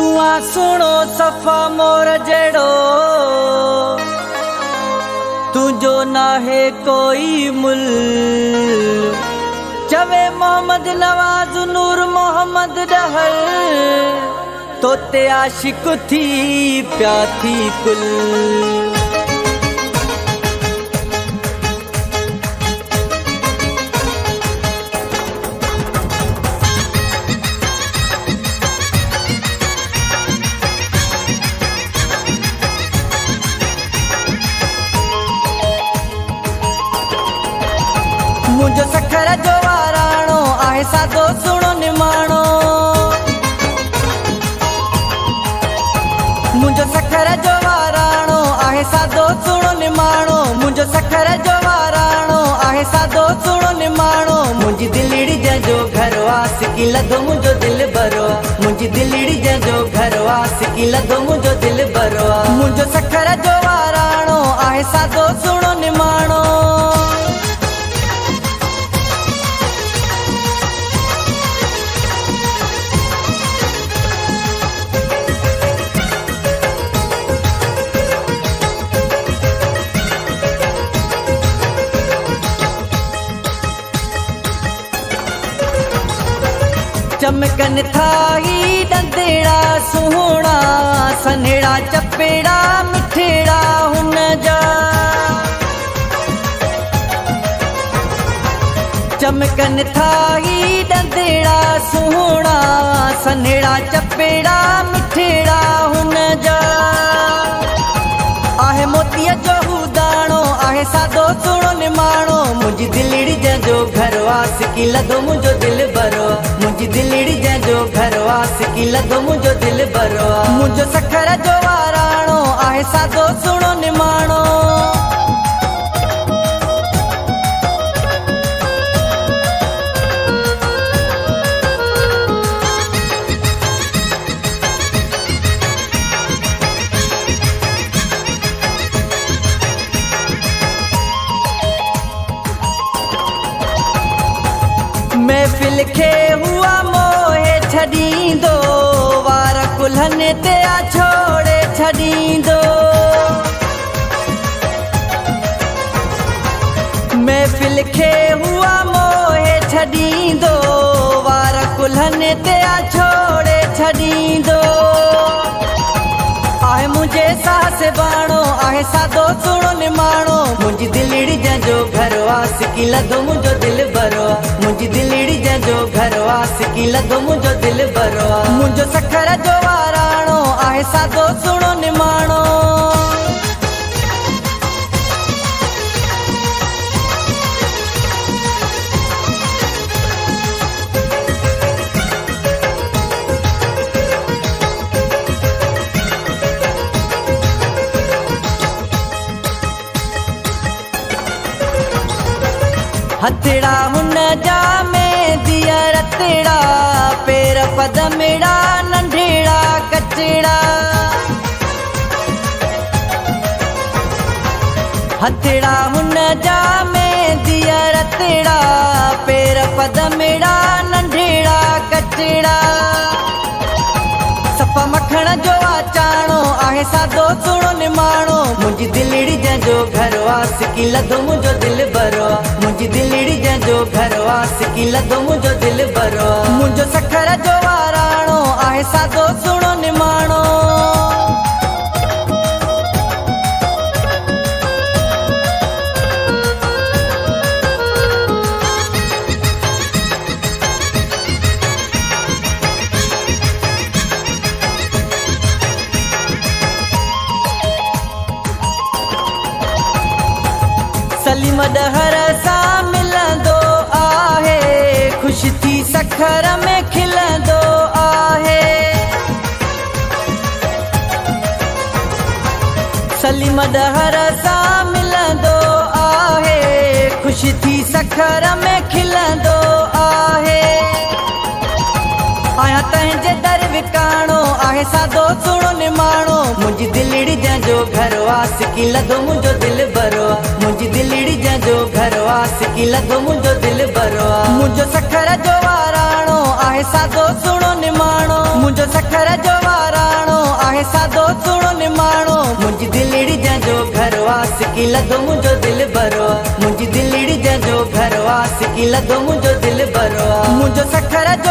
दुआ सुनो सफा मोर जड़ो तुझो ना है कोई मुल। चवे मोहम्मद नवाज नूर मोहम्मद डहल तो ते आशिक थी प्या थी कुल। मुझो सखर जो वाराणो आहे सादो सुणो निमाणो। मुझो सखर जो वाराणो आहे सादो सुणो निमाणो। मुझो सखर जो वाराणो आहे सादो सुणो निमाणो। मुझी दिलड़ी जो घर वास की लदो मुझो दिल बरो। मुझी दिलड़ी जो घर वास की लदो मुझो दिल बरो। मुझो सखर जो वाराणो आहे सादो सुणो निमाणो। चमकन थाई डंदेड़ा सुहणा सनेड़ा चपेड़ा मिठेड़ा हुन जा। चमकन थाई डंदेड़ा सुहणा सनेड़ा चपेड़ा मिठेड़ा हुन जा। आहे मोतीअ जो दाणो आहे सादो सुणो निमाणो। मुझी दिलड़ी जो घर वास की लदो मुझो दिल बरो। मुझी दिलड़ी जो घर वास की लदो मुझो दिल बरो। मुझो सखर जो वाराणो आहे सादो सुणो निमाणो। महफिल खे हुआ मोहे छॾींदो वार कुल्हन ते आ छोड़े छॾींदो। महफिल खे हुआ मोहे छॾींदो वार कुल्हन ते आ छोड़े छॾींदो। आहे मुझे साहस बाणो आहे सादो सुणो निमाणो। मुझी दिलड़ी जो घर वास की लदो मुझो दिल बरो। मुझी दिलड़ी जो घर वास की लदो मुझो दिल बरो। मुझो सखर जो वाराणो आहे सादो सुणो निमाणो। हथड़ा हुन जा में दिया रतड़ा पेर पदमेड़ा नंढेड़ा कचड़ा। हथड़ा हुन जा में दिया रतड़ा पेर पदमेड़ा नंढेड़ा कचड़ा। सफ़ा मखण जो आचाणो आहे सादो सुणो निमाणो। मुझी दिलड़ी जो घर वास की लदो मुझो दिल बरो। मुझी दिलड़ी जो घर वास की लदो मुझो दिल बरो। मुझो सखर जो वाराणो आहे सादो सुणो निमाणो। सलीम डहर सां मिलंदो आहे खुश थी सखर में खिलंदो आहे। सलीम डहर सां मिलंदो आहे खुश थी सखर में खिलंदो आहे। आया तंहिंजे दर विकाणो आहे सादो सुणो निमाणो। मुझी दिलड़ी जो घर वास की लदो मुझो दिल बरो। मुझी दिलड़ी जो घर वास की लदो मुझो दिल बरो। मुझो सखर जो वाराणो आहे सादो सुणो निमाणो। मुझो सखर जो वाराणो सिकी लधो मुंहिंजो दिल भरवा मुंहिंजी दिलड़ी जंहिंजो घरवा सिकी लधो मुंहिंजो दिल भरवा मुंहिंजो सखर जो